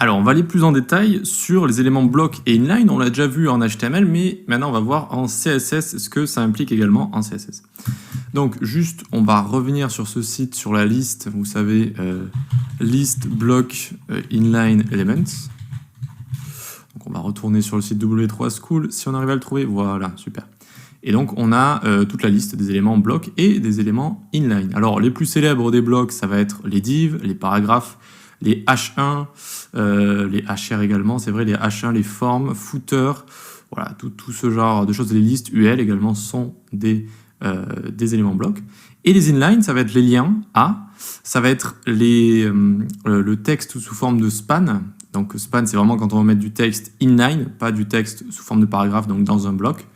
Alors, on va aller plus en détail sur les éléments block et inline. On l'a déjà vu en HTML, mais maintenant, on va voir en CSS ce que ça implique également en CSS. Donc, juste, on va revenir sur ce site, sur la liste, vous savez, list block inline elements. Donc, on va retourner sur le site W3 School. Si on arrive à le trouver, voilà, super. Et donc, on a toute la liste des éléments block et des éléments inline. Alors, les plus célèbres des blocs, ça va être les divs, les paragraphes, les H1, les HR également, c'est vrai, les H1, les formes, footer, voilà, tout ce genre de choses. Les listes UL également sont des éléments blocs. Et les inline, ça va être les liens A, ça va être le texte sous forme de span. Donc span, c'est vraiment quand on va mettre du texte inline, pas du texte sous forme de paragraphe, donc dans un bloc.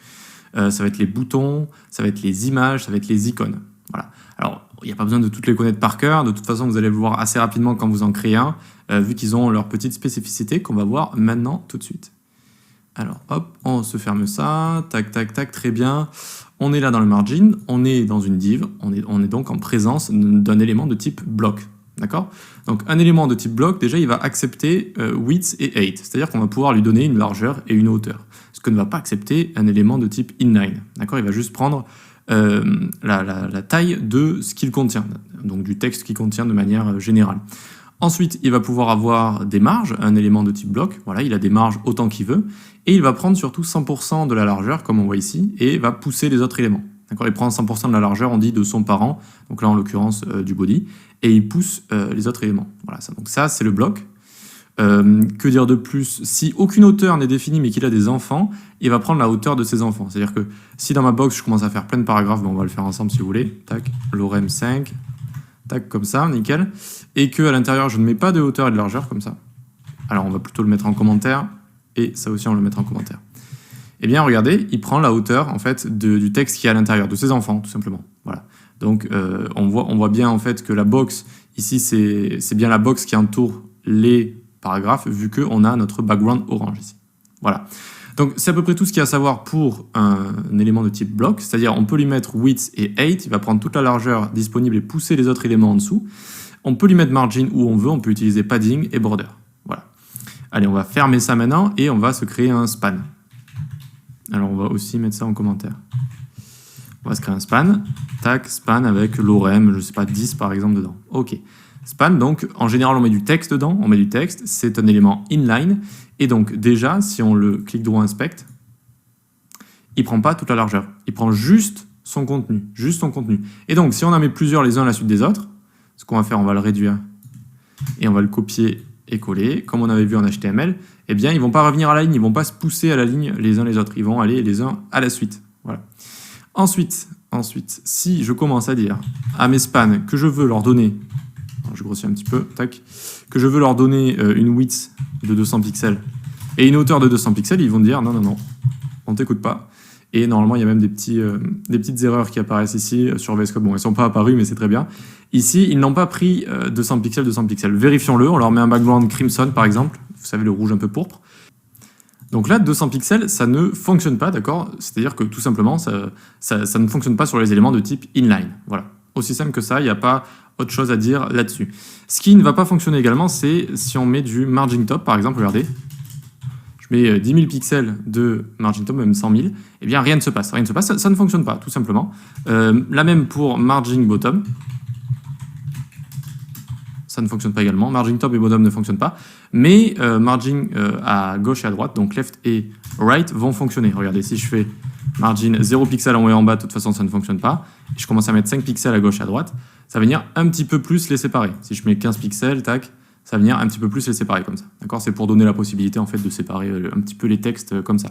Ça va être les boutons, ça va être les images, ça va être les icônes. Voilà. Alors, il n'y a pas besoin de toutes les connaître par cœur. De toute façon, vous allez le voir assez rapidement quand vous en créez un, vu qu'ils ont leur petite spécificité qu'on va voir maintenant tout de suite. Alors, hop, on se ferme ça. Tac, tac, tac, très bien. On est là dans le margin, on est dans une div, on est donc en présence d'un élément de type block. D'accord? Donc, un élément de type block, déjà, il va accepter width et height. C'est-à-dire qu'on va pouvoir lui donner une largeur et une hauteur. Ce que ne va pas accepter un élément de type inline. D'accord? Il va juste prendre la taille de ce qu'il contient, donc du texte qu'il contient de manière générale. Ensuite, il va pouvoir avoir des marges, un élément de type bloc, voilà, il a des marges autant qu'il veut, et il va prendre surtout 100% de la largeur, comme on voit ici, et va pousser les autres éléments. D'accord, il prend 100% de la largeur, on dit de son parent, donc là en l'occurrence du body, et il pousse les autres éléments. Voilà, donc ça c'est le bloc. Que dire de plus? Si aucune hauteur n'est définie mais qu'il a des enfants, il va prendre la hauteur de ses enfants. C'est-à-dire que si dans ma box je commence à faire plein de paragraphes, on va le faire ensemble si vous voulez, tac, lorem 5, tac, comme ça, nickel, et que à l'intérieur je ne mets pas de hauteur et de largeur comme ça. Alors on va plutôt le mettre en commentaire, et ça aussi on va le mettre en commentaire. Eh bien regardez, il prend la hauteur en fait du texte qui est à l'intérieur, de ses enfants tout simplement. Voilà. Donc on voit bien en fait que la box, ici c'est bien la box qui entoure les paragraphe, vu qu'on a notre background orange ici. Voilà. Donc, c'est à peu près tout ce qu'il y a à savoir pour un élément de type bloc, c'est-à-dire on peut lui mettre width et height, il va prendre toute la largeur disponible et pousser les autres éléments en dessous. On peut lui mettre margin où on veut, on peut utiliser padding et border. Voilà. Allez, on va fermer ça maintenant et on va se créer un span. Alors, on va aussi mettre ça en commentaire. On va se créer un span. Tac, span avec lorem, je sais pas, 10 par exemple dedans. Ok. Span, donc, en général, on met du texte dedans, on met du texte, c'est un élément inline, et donc, déjà, si on le clique droit inspect, il prend pas toute la largeur, il prend juste son contenu, Et donc, si on en met plusieurs les uns à la suite des autres, ce qu'on va faire, on va le réduire, et on va le copier et coller, comme on avait vu en HTML, eh bien, ils vont pas revenir à la ligne, ils vont pas se pousser à la ligne les uns les autres, ils vont aller les uns à la suite, voilà. Ensuite, si je commence à dire à mes spans que je veux leur donner, je grossis un petit peu, tac, que je veux leur donner une width de 200 pixels et une hauteur de 200 pixels, ils vont dire non, on t'écoute pas. Et normalement, il y a même des petites erreurs qui apparaissent ici sur VS Code. Bon, elles ne sont pas apparues, mais c'est très bien. Ici, ils n'ont pas pris 200 pixels. Vérifions-le, on leur met un background crimson, par exemple. Vous savez, le rouge un peu pourpre. Donc là, 200 pixels, ça ne fonctionne pas, d'accord? C'est-à-dire que tout simplement, ça ne fonctionne pas sur les éléments de type inline. Voilà. Aussi simple que ça, il n'y a pas autre chose à dire là-dessus. Ce qui ne va pas fonctionner également, c'est si on met du margin top, par exemple, regardez. Je mets 10 000 pixels de margin top, même 100 000, eh bien rien ne se passe, ça ne fonctionne pas, tout simplement. La même pour margin bottom. Ça ne fonctionne pas également. Margin top et bottom ne fonctionnent pas. Mais margin à gauche et à droite, donc left et right, vont fonctionner. Regardez, si je fais margin 0 pixels en haut et en bas, de toute façon, ça ne fonctionne pas. Et je commence à mettre 5 pixels à gauche et à droite. Ça va venir un petit peu plus les séparer. Si je mets 15 pixels, tac, ça va venir un petit peu plus les séparer comme ça. D'accord? C'est pour donner la possibilité en fait de séparer un petit peu les textes comme ça.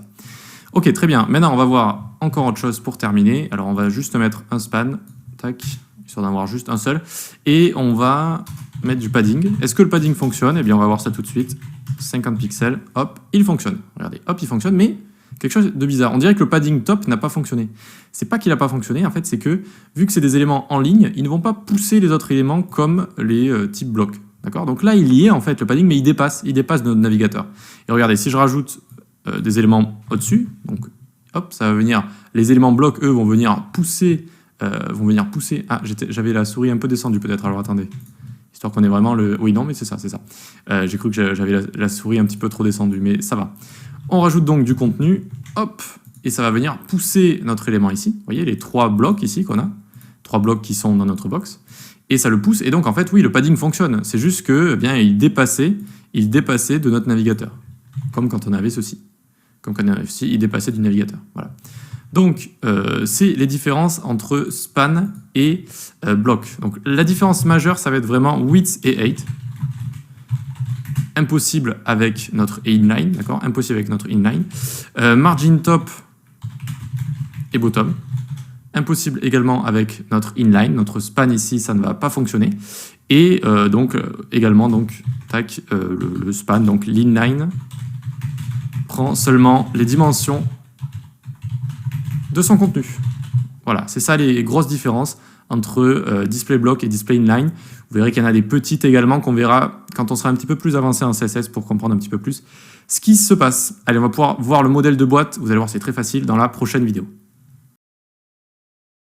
Ok, très bien. Maintenant, on va voir encore autre chose pour terminer. Alors, on va juste mettre un span, tac, histoire d'en avoir juste un seul. Et on va mettre du padding. Est-ce que le padding fonctionne? Eh bien, on va voir ça tout de suite. 50 pixels, hop, il fonctionne. Regardez, hop, il fonctionne, mais quelque chose de bizarre. On dirait que le padding top n'a pas fonctionné. C'est pas qu'il n'a pas fonctionné, en fait, c'est que, vu que c'est des éléments en ligne, ils ne vont pas pousser les autres éléments comme les types blocs. D'accord? Donc là, il y est, en fait, le padding, mais il dépasse notre navigateur. Et regardez, si je rajoute des éléments au-dessus, donc, hop, ça va venir, les éléments blocs, eux, vont venir pousser. Ah, j'avais la souris un peu descendue, peut-être, alors attendez. histoire qu'on ait vraiment le... Oui, non, mais c'est ça, c'est ça. J'ai cru que j'avais la souris un petit peu trop descendue, mais ça va. On rajoute donc du contenu, hop, et ça va venir pousser notre élément ici. Vous voyez les 3 blocs ici qu'on a, 3 blocs qui sont dans notre box, et ça le pousse. Et donc en fait, oui, le padding fonctionne. C'est juste que, eh bien, il dépassait de notre navigateur, comme quand on avait ceci. Comme quand on avait ceci, il dépassait du navigateur. Voilà. Donc, c'est les différences entre span et bloc. Donc, la différence majeure, ça va être vraiment width et height. Impossible avec notre inline, d'accord? Impossible avec notre inline. Margin top et bottom. Impossible également avec notre inline. Notre span ici, ça ne va pas fonctionner. Et donc, également, donc, tac, le span, donc l'inline, prend seulement les dimensions de son contenu. Voilà, c'est ça les grosses différences entre display block et display inline. Vous verrez qu'il y en a des petites également qu'on verra quand on sera un petit peu plus avancé en CSS pour comprendre un petit peu plus ce qui se passe. Allez, on va pouvoir voir le modèle de boîte. Vous allez voir, c'est très facile dans la prochaine vidéo.